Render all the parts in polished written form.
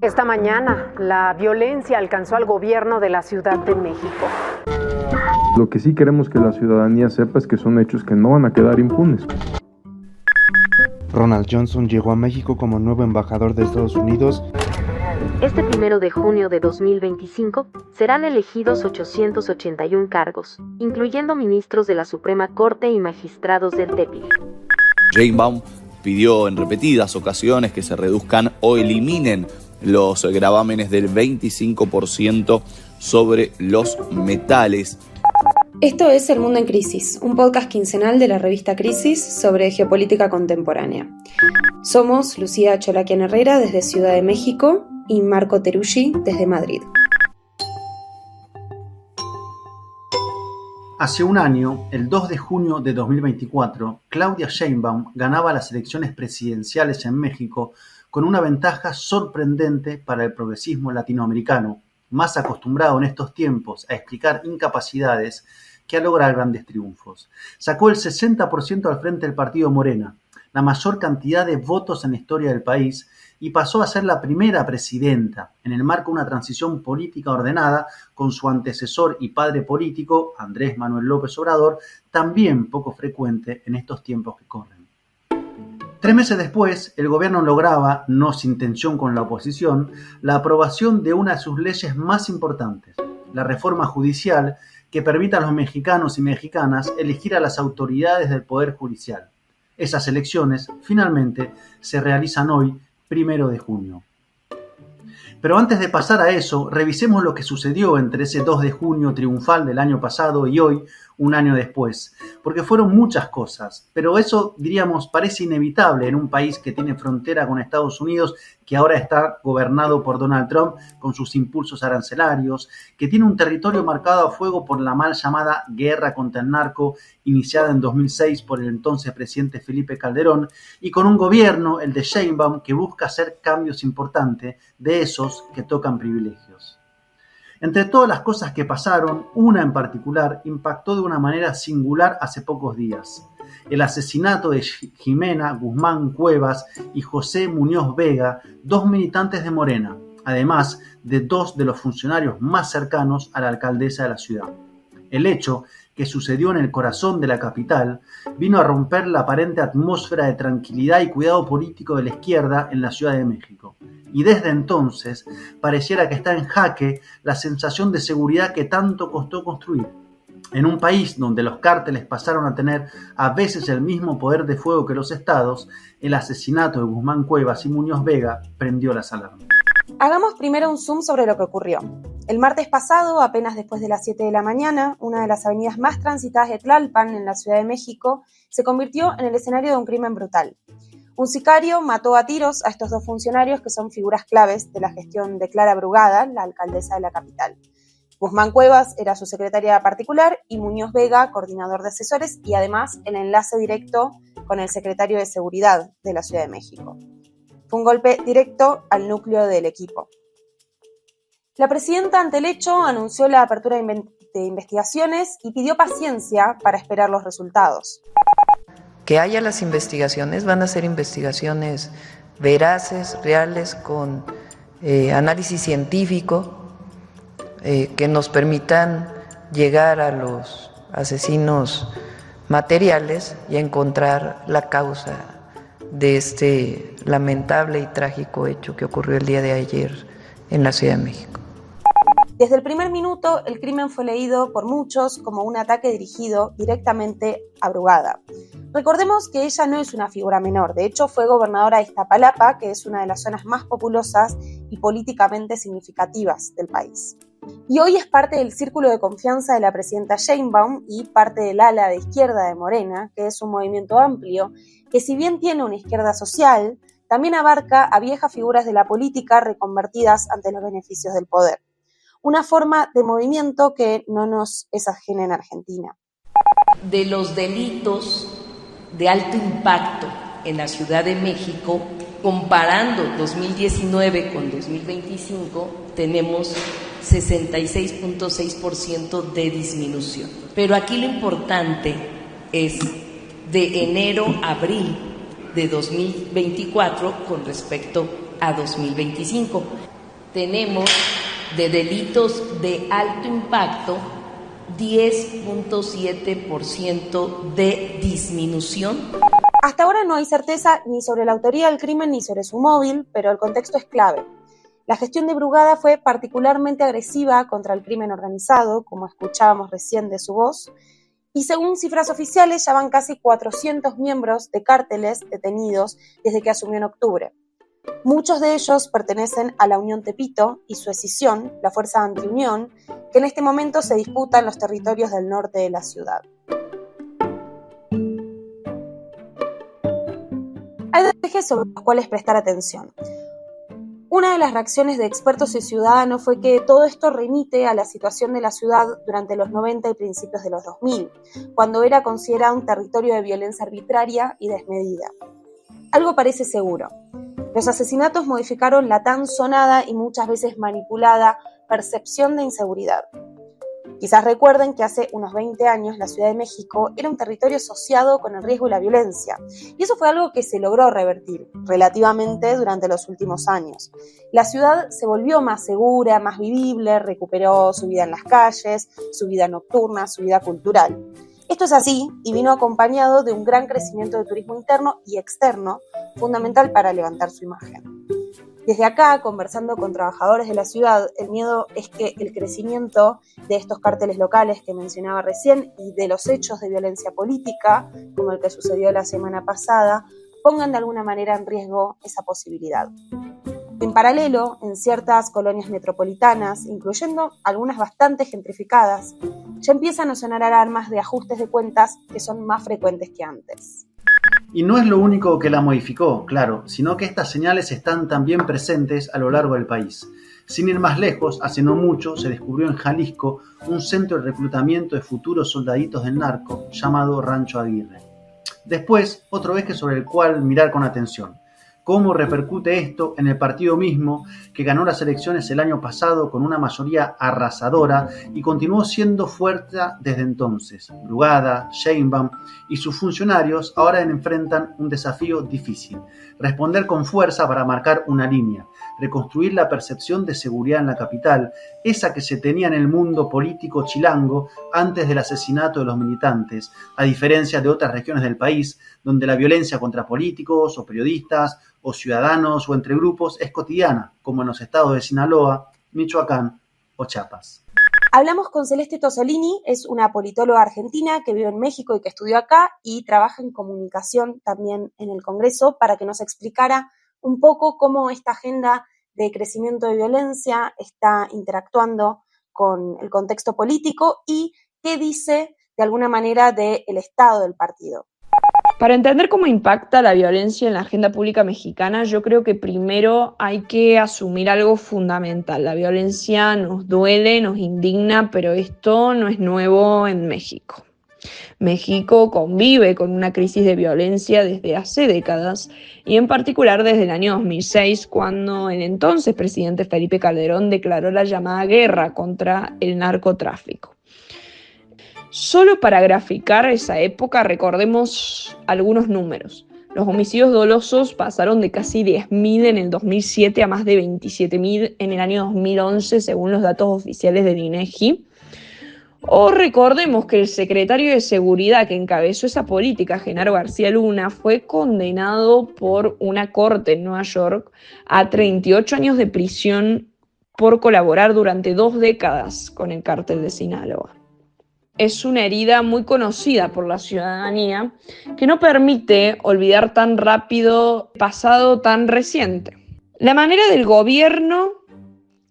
Esta mañana, la violencia alcanzó al gobierno de la Ciudad de México. Lo que sí queremos que la ciudadanía sepa es que son hechos que no van a quedar impunes. Ronald Johnson llegó a México como nuevo embajador de Estados Unidos. Este 1 de junio de 2025 serán elegidos 881 cargos, incluyendo ministros de la Suprema Corte y magistrados del TEPIC. Sheinbaum pidió en repetidas ocasiones que se reduzcan o eliminen los gravámenes del 25% sobre los metales. Esto es El Mundo en Crisis, un podcast quincenal de la revista Crisis sobre geopolítica contemporánea. Somos Lucía Cholaquian Herrera desde Ciudad de México y Marco Teruggi desde Madrid. Hace un año, el 2 de junio de 2024, Claudia Sheinbaum ganaba las elecciones presidenciales en México con una ventaja sorprendente para el progresismo latinoamericano, más acostumbrado en estos tiempos a explicar incapacidades que a lograr grandes triunfos. Sacó el 60% al frente del partido Morena, la mayor cantidad de votos en la historia del país, y pasó a ser la primera presidenta en el marco de una transición política ordenada con su antecesor y padre político, Andrés Manuel López Obrador, también poco frecuente en estos tiempos que corren. 3 meses después, el gobierno lograba, no sin tensión con la oposición, la aprobación de una de sus leyes más importantes, la reforma judicial que permite a los mexicanos y mexicanas elegir a las autoridades del Poder Judicial. Esas elecciones, finalmente, se realizan hoy, 1 de junio. Pero antes de pasar a eso, revisemos lo que sucedió entre ese 2 de junio triunfal del año pasado y hoy, un año después, porque fueron muchas cosas, pero eso, diríamos, parece inevitable en un país que tiene frontera con Estados Unidos, que ahora está gobernado por Donald Trump con sus impulsos arancelarios, que tiene un territorio marcado a fuego por la mal llamada guerra contra el narco, iniciada en 2006 por el entonces presidente Felipe Calderón, y con un gobierno, el de Sheinbaum, que busca hacer cambios importantes, de esos que tocan privilegios. Entre todas las cosas que pasaron, una en particular impactó de una manera singular hace pocos días: el asesinato de Ximena Guzmán Cuevas y José Muñoz Vega, 2 militantes de Morena, además de 2 de los funcionarios más cercanos a la alcaldesa de la ciudad. El hecho, que sucedió en el corazón de la capital, vino a romper la aparente atmósfera de tranquilidad y cuidado político de la izquierda en la Ciudad de México. Y desde entonces pareciera que está en jaque la sensación de seguridad que tanto costó construir. En un país donde los cárteles pasaron a tener a veces el mismo poder de fuego que los estados, el asesinato de Guzmán Cuevas y Muñoz Vega prendió las alarmas. Hagamos primero un zoom sobre lo que ocurrió. El martes pasado, apenas después de las 7 de la mañana, una de las avenidas más transitadas de Tlalpan, en la Ciudad de México, se convirtió en el escenario de un crimen brutal. Un sicario mató a tiros a estos 2 funcionarios que son figuras claves de la gestión de Clara Brugada, la alcaldesa de la capital. Guzmán Cuevas era su secretaria particular y Muñoz Vega, coordinador de asesores y además el enlace directo con el secretario de Seguridad de la Ciudad de México. Fue un golpe directo al núcleo del equipo. La presidenta, ante el hecho, anunció la apertura de investigaciones y pidió paciencia para esperar los resultados. Que haya las investigaciones, van a ser investigaciones veraces, reales, con análisis científico, que nos permitan llegar a los asesinos materiales y encontrar la causa de este lamentable y trágico hecho que ocurrió el día de ayer en la Ciudad de México. Desde el primer minuto, el crimen fue leído por muchos como un ataque dirigido directamente a Brugada. Recordemos que ella no es una figura menor, de hecho fue gobernadora de Iztapalapa, que es una de las zonas más populosas y políticamente significativas del país. Y hoy es parte del círculo de confianza de la presidenta Sheinbaum y parte del ala de izquierda de Morena, que es un movimiento amplio, que si bien tiene una izquierda social, también abarca a viejas figuras de la política reconvertidas ante los beneficios del poder. Una forma de movimiento que no nos es ajena en Argentina. De los delitos de alto impacto en la Ciudad de México, comparando 2019 con 2025, tenemos 66.6% de disminución. Pero aquí lo importante es de enero a abril de 2024 con respecto a 2025. Tenemos de delitos de alto impacto 10.7% de disminución. Hasta ahora no hay certeza ni sobre la autoría del crimen ni sobre su móvil, pero el contexto es clave. La gestión de Brugada fue particularmente agresiva contra el crimen organizado, como escuchábamos recién de su voz, y según cifras oficiales ya van casi 400 miembros de cárteles detenidos desde que asumió en octubre. Muchos de ellos pertenecen a la Unión Tepito y su escisión, la Fuerza Antiunión, que en este momento se disputa en los territorios del norte de la ciudad. Hay dos ejes sobre los cuales prestar atención. Una de las reacciones de expertos y ciudadanos fue que todo esto remite a la situación de la ciudad durante los 90 y principios de los 2000, cuando era considerado un territorio de violencia arbitraria y desmedida. Algo parece seguro. Los asesinatos modificaron la tan sonada y muchas veces manipulada percepción de inseguridad. Quizás recuerden que hace unos 20 años la Ciudad de México era un territorio asociado con el riesgo y la violencia, y eso fue algo que se logró revertir relativamente durante los últimos años. La ciudad se volvió más segura, más vivible, recuperó su vida en las calles, su vida nocturna, su vida cultural. Esto es así y vino acompañado de un gran crecimiento de turismo interno y externo, fundamental para levantar su imagen. Desde acá, conversando con trabajadores de la ciudad, el miedo es que el crecimiento de estos cárteles locales que mencionaba recién y de los hechos de violencia política, como el que sucedió la semana pasada, pongan de alguna manera en riesgo esa posibilidad. En paralelo, en ciertas colonias metropolitanas, incluyendo algunas bastante gentrificadas, ya empiezan a sonar alarmas de ajustes de cuentas que son más frecuentes que antes. Y no es lo único que la modificó, claro, sino que estas señales están también presentes a lo largo del país. Sin ir más lejos, hace no mucho se descubrió en Jalisco un centro de reclutamiento de futuros soldaditos del narco llamado Rancho Aguirre. Después, otro eje sobre el cual mirar con atención. ¿Cómo repercute esto en el partido mismo que ganó las elecciones el año pasado con una mayoría arrasadora y continuó siendo fuerte desde entonces? Brugada, Sheinbaum y sus funcionarios ahora enfrentan un desafío difícil: responder con fuerza para marcar una línea, reconstruir la percepción de seguridad en la capital, esa que se tenía en el mundo político chilango antes del asesinato de los militantes, a diferencia de otras regiones del país donde la violencia contra políticos o periodistas o ciudadanos o entre grupos es cotidiana, como en los estados de Sinaloa, Michoacán o Chiapas. Hablamos con Celeste Tosolini, es una politóloga argentina que vive en México y que estudió acá y trabaja en comunicación también en el Congreso, para que nos explicara un poco cómo esta agenda de crecimiento de violencia está interactuando con el contexto político y qué dice de alguna manera del estado del partido. Para entender cómo impacta la violencia en la agenda pública mexicana, yo creo que primero hay que asumir algo fundamental. La violencia nos duele, nos indigna, pero esto no es nuevo en México. México convive con una crisis de violencia desde hace décadas y en particular desde el año 2006, cuando el entonces presidente Felipe Calderón declaró la llamada guerra contra el narcotráfico. Solo para graficar esa época, recordemos algunos números. Los homicidios dolosos pasaron de casi 10.000 en el 2007 a más de 27.000 en el año 2011, según los datos oficiales del INEGI. O recordemos que el secretario de Seguridad que encabezó esa política, Genaro García Luna, fue condenado por una corte en Nueva York a 38 años de prisión por colaborar durante 2 décadas con el cártel de Sinaloa. Es una herida muy conocida por la ciudadanía que no permite olvidar tan rápido el pasado tan reciente. La manera del gobierno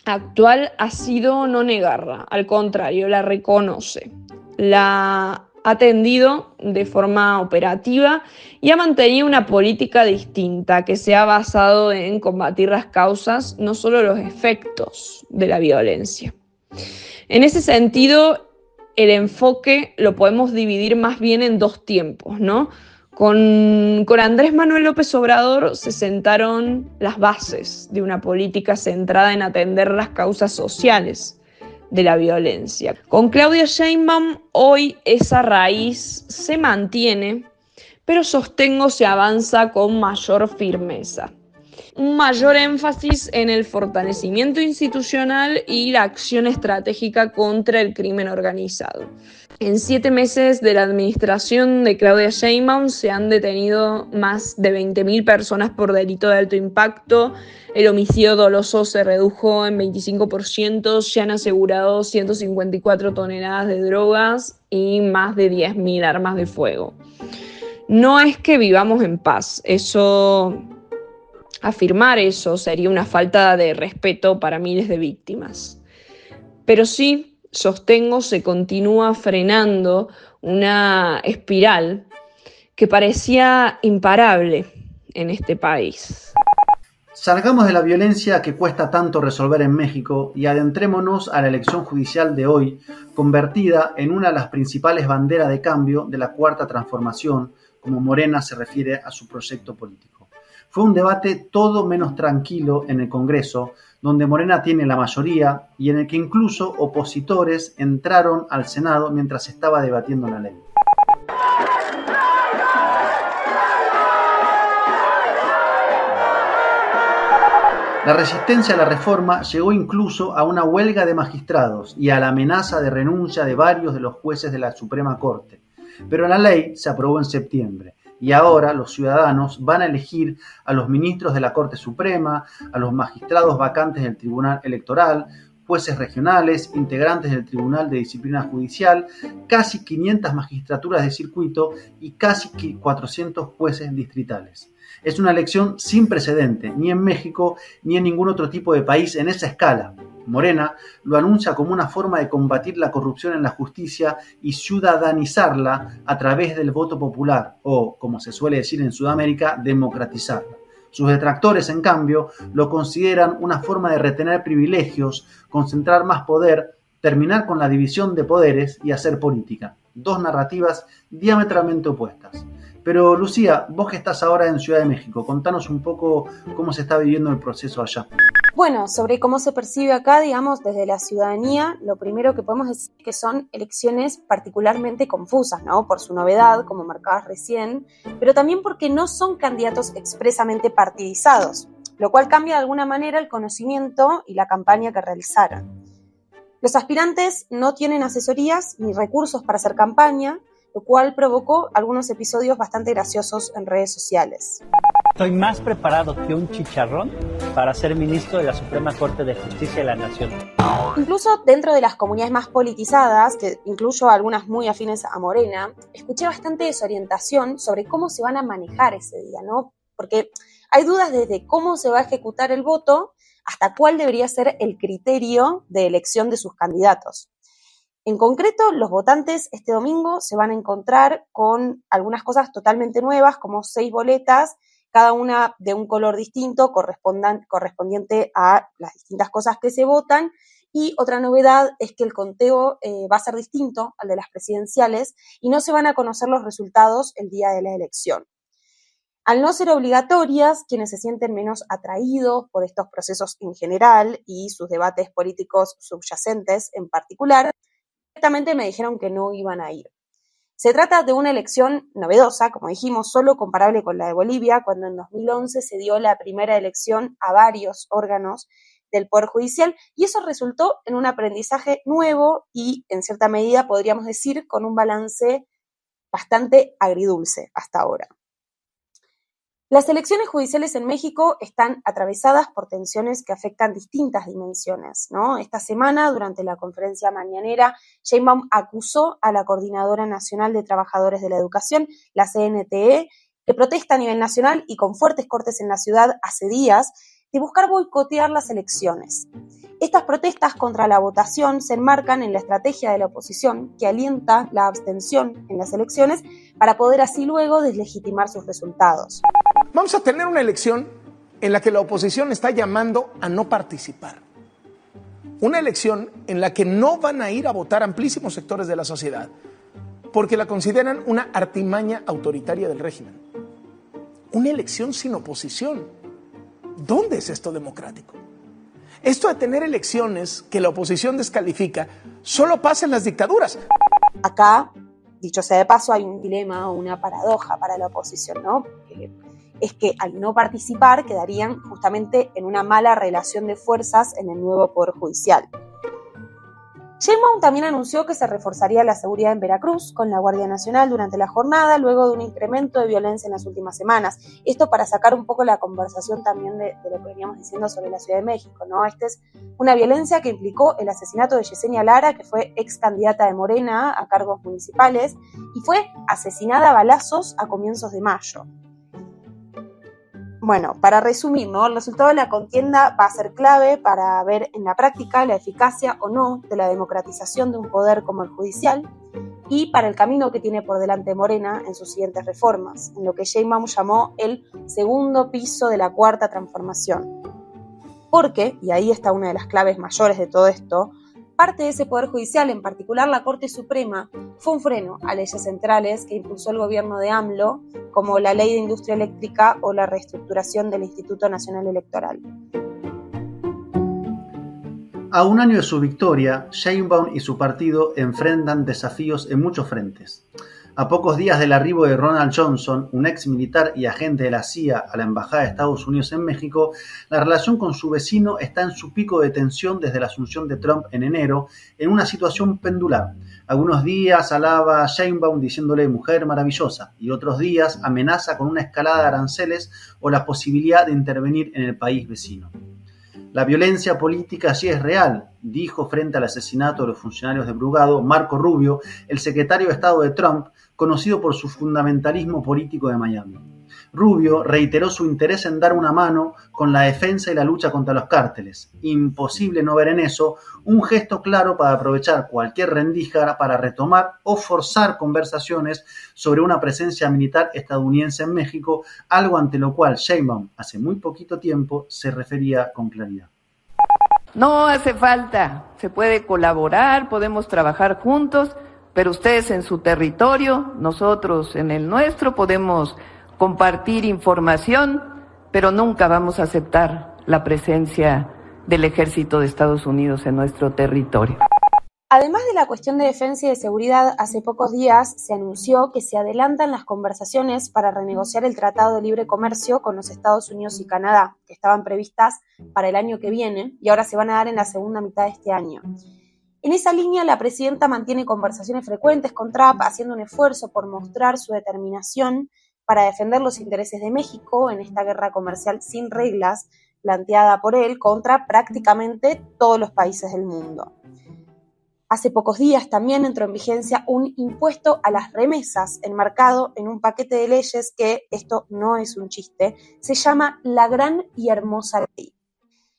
actual ha sido no negarla, al contrario, la reconoce, la ha atendido de forma operativa y ha mantenido una política distinta que se ha basado en combatir las causas, no solo los efectos de la violencia. En ese sentido, el enfoque lo podemos dividir más bien en 2 tiempos, ¿no? Con Andrés Manuel López Obrador se sentaron las bases de una política centrada en atender las causas sociales de la violencia. Con Claudia Sheinbaum hoy esa raíz se mantiene, pero sostengo se avanza con mayor firmeza. Un mayor énfasis en el fortalecimiento institucional y la acción estratégica contra el crimen organizado. En 7 meses de la administración de Claudia Sheinbaum se han detenido más de 20.000 personas por delito de alto impacto, el homicidio doloso se redujo en 25%, se han asegurado 154 toneladas de drogas y más de 10.000 armas de fuego. No es que vivamos en paz, afirmar eso sería una falta de respeto para miles de víctimas. Pero sí, sostengo, se continúa frenando una espiral que parecía imparable en este país. Salgamos de la violencia que cuesta tanto resolver en México y adentrémonos a la elección judicial de hoy, convertida en una de las principales banderas de cambio de la Cuarta Transformación, como Morena se refiere a su proyecto político. Fue un debate todo menos tranquilo en el Congreso, donde Morena tiene la mayoría y en el que incluso opositores entraron al Senado mientras se estaba debatiendo la ley. La resistencia a la reforma llegó incluso a una huelga de magistrados y a la amenaza de renuncia de varios de los jueces de la Suprema Corte. Pero la ley se aprobó en septiembre y ahora los ciudadanos van a elegir a los ministros de la Corte Suprema, a los magistrados vacantes del Tribunal Electoral, jueces regionales, integrantes del Tribunal de Disciplina Judicial, casi 500 magistraturas de circuito y casi 400 jueces distritales. Es una elección sin precedente, ni en México ni en ningún otro tipo de país en esa escala. Morena lo anuncia como una forma de combatir la corrupción en la justicia y ciudadanizarla a través del voto popular, o, como se suele decir en Sudamérica, democratizarla. Sus detractores, en cambio, lo consideran una forma de retener privilegios, concentrar más poder, terminar con la división de poderes y hacer política. Dos narrativas diametralmente opuestas. Pero Lucía, vos que estás ahora en Ciudad de México, contanos un poco cómo se está viviendo el proceso allá. Bueno, sobre cómo se percibe acá, digamos, desde la ciudadanía, lo primero que podemos decir es que son elecciones particularmente confusas, ¿no? Por su novedad, como marcabas recién, pero también porque no son candidatos expresamente partidizados, lo cual cambia de alguna manera el conocimiento y la campaña que realizaron. Los aspirantes no tienen asesorías ni recursos para hacer campaña, lo cual provocó algunos episodios bastante graciosos en redes sociales. Estoy más preparado que un chicharrón para ser ministro de la Suprema Corte de Justicia de la Nación. Incluso dentro de las comunidades más politizadas, que incluyo algunas muy afines a Morena, escuché bastante desorientación sobre cómo se van a manejar ese día, ¿no? Porque hay dudas desde cómo se va a ejecutar el voto hasta cuál debería ser el criterio de elección de sus candidatos. En concreto, los votantes este domingo se van a encontrar con algunas cosas totalmente nuevas, como 6 boletas, cada una de un color distinto, correspondiente a las distintas cosas que se votan. Y otra novedad es que el conteo va a ser distinto al de las presidenciales y no se van a conocer los resultados el día de la elección. Al no ser obligatorias, quienes se sienten menos atraídos por estos procesos en general y sus debates políticos subyacentes en particular, directamente me dijeron que no iban a ir. Se trata de una elección novedosa, como dijimos, solo comparable con la de Bolivia, cuando en 2011 se dio la primera elección a varios órganos del Poder Judicial, y eso resultó en un aprendizaje nuevo y, en cierta medida, podríamos decir, con un balance bastante agridulce hasta ahora. Las elecciones judiciales en México están atravesadas por tensiones que afectan distintas dimensiones, ¿no? Esta semana, durante la conferencia mañanera, Sheinbaum acusó a la Coordinadora Nacional de Trabajadores de la Educación, la CNTE, que protesta a nivel nacional y con fuertes cortes en la ciudad hace días, de buscar boicotear las elecciones. Estas protestas contra la votación se enmarcan en la estrategia de la oposición que alienta la abstención en las elecciones para poder así luego deslegitimar sus resultados. Vamos a tener una elección en la que la oposición está llamando a no participar. Una elección en la que no van a ir a votar amplísimos sectores de la sociedad porque la consideran una artimaña autoritaria del régimen. Una elección sin oposición. ¿Dónde es esto democrático? Esto de tener elecciones que la oposición descalifica solo pasa en las dictaduras. Acá dicho sea de paso, hay un dilema o una paradoja para la oposición, ¿no? Es que al no participar quedarían justamente en una mala relación de fuerzas en el nuevo Poder Judicial. Sheinbaum también anunció que se reforzaría la seguridad en Veracruz con la Guardia Nacional durante la jornada, luego de un incremento de violencia en las últimas semanas. Esto para sacar un poco la conversación también de lo que veníamos diciendo sobre la Ciudad de México, ¿no? Esta es una violencia que implicó el asesinato de Yesenia Lara, que fue ex candidata de Morena a cargos municipales, y fue asesinada a balazos a comienzos de mayo. Bueno, para resumir, ¿no? El resultado de la contienda va a ser clave para ver en la práctica la eficacia o no de la democratización de un poder como el judicial y para el camino que tiene por delante Morena en sus siguientes reformas, en lo que Sheinbaum llamó el segundo piso de la cuarta transformación. Porque, y ahí está una de las claves mayores de todo esto, parte de ese Poder Judicial, en particular la Corte Suprema, fue un freno a leyes centrales que impulsó el gobierno de AMLO, como la Ley de Industria Eléctrica o la reestructuración del Instituto Nacional Electoral. A un año de su victoria, Sheinbaum y su partido enfrentan desafíos en muchos frentes. A pocos días del arribo de Ronald Johnson, un ex militar y agente de la CIA a la Embajada de Estados Unidos en México, la relación con su vecino está en su pico de tensión desde la asunción de Trump en enero, en una situación pendular. Algunos días alaba a Sheinbaum diciéndole mujer maravillosa y otros días amenaza con una escalada de aranceles o la posibilidad de intervenir en el país vecino. La violencia política sí es real, dijo frente al asesinato de los funcionarios de Brugado Marco Rubio, el secretario de Estado de Trump, conocido por su fundamentalismo político de Miami. Rubio reiteró su interés en dar una mano con la defensa y la lucha contra los cárteles. Imposible no ver en eso un gesto claro para aprovechar cualquier rendija para retomar o forzar conversaciones sobre una presencia militar estadounidense en México, algo ante lo cual Sheinbaum hace muy poquito tiempo se refería con claridad. No hace falta, se puede colaborar, podemos trabajar juntos, pero ustedes en su territorio, nosotros en el nuestro, podemos compartir información, pero nunca vamos a aceptar la presencia del ejército de Estados Unidos en nuestro territorio. Además de la cuestión de defensa y de seguridad, hace pocos días se anunció que se adelantan las conversaciones para renegociar el Tratado de Libre Comercio con los Estados Unidos y Canadá, que estaban previstas para el año que viene y ahora se van a dar en la segunda mitad de este año. En esa línea, la presidenta mantiene conversaciones frecuentes con Trump, haciendo un esfuerzo por mostrar su determinación para defender los intereses de México en esta guerra comercial sin reglas planteada por él contra prácticamente todos los países del mundo. Hace pocos días también entró en vigencia un impuesto a las remesas enmarcado en un paquete de leyes que, esto no es un chiste, se llama La Gran y Hermosa Ley.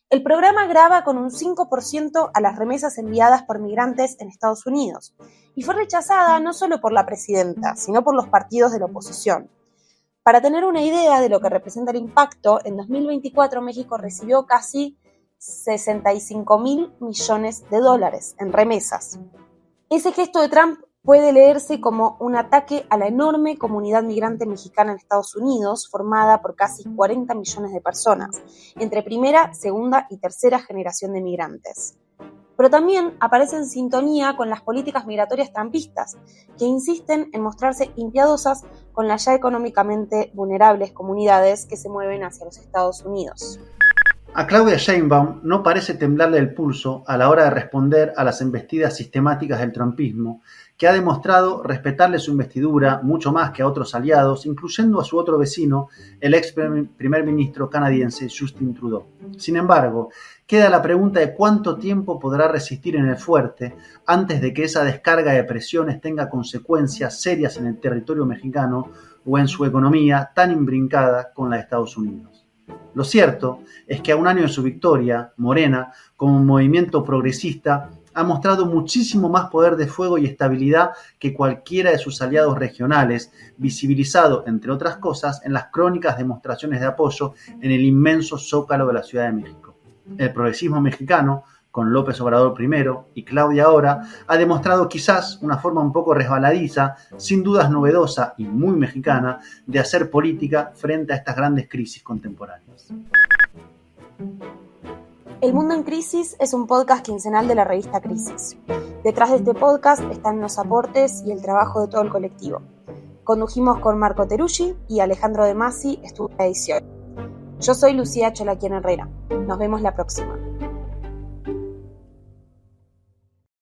El programa grava con un 5% a las remesas enviadas por migrantes en Estados Unidos y fue rechazada no solo por la presidenta, sino por los partidos de la oposición. Para tener una idea de lo que representa el impacto, en 2024 México recibió casi 65.000 millones de dólares en remesas. Ese gesto de Trump puede leerse como un ataque a la enorme comunidad migrante mexicana en Estados Unidos, formada por casi 40 millones de personas, entre primera, segunda y tercera generación de migrantes. Pero también aparece en sintonía con las políticas migratorias trumpistas, que insisten en mostrarse impiadosas con las ya económicamente vulnerables comunidades que se mueven hacia los Estados Unidos. A Claudia Sheinbaum no parece temblarle el pulso a la hora de responder a las embestidas sistemáticas del trumpismo, que ha demostrado respetarle su investidura mucho más que a otros aliados, incluyendo a su otro vecino, el ex primer ministro canadiense Justin Trudeau. Sin embargo, queda la pregunta de cuánto tiempo podrá resistir en el fuerte antes de que esa descarga de presiones tenga consecuencias serias en el territorio mexicano o en su economía tan imbrincada con la de Estados Unidos. Lo cierto es que a un año de su victoria, Morena, como un movimiento progresista, ha mostrado muchísimo más poder de fuego y estabilidad que cualquiera de sus aliados regionales, visibilizado, entre otras cosas, en las crónicas demostraciones de apoyo en el inmenso zócalo de la Ciudad de México. El progresismo mexicano, con López Obrador primero y Claudia ahora, ha demostrado quizás una forma un poco resbaladiza, sin dudas novedosa y muy mexicana, de hacer política frente a estas grandes crisis contemporáneas. El Mundo en Crisis es un podcast quincenal de la revista Crisis. Detrás de este podcast están los aportes y el trabajo de todo el colectivo. Condujimos con Marco Teruggi y Alejandro De Masi estuvo en la edición. Yo soy Lucía Cholaquian Herrera. Nos vemos la próxima.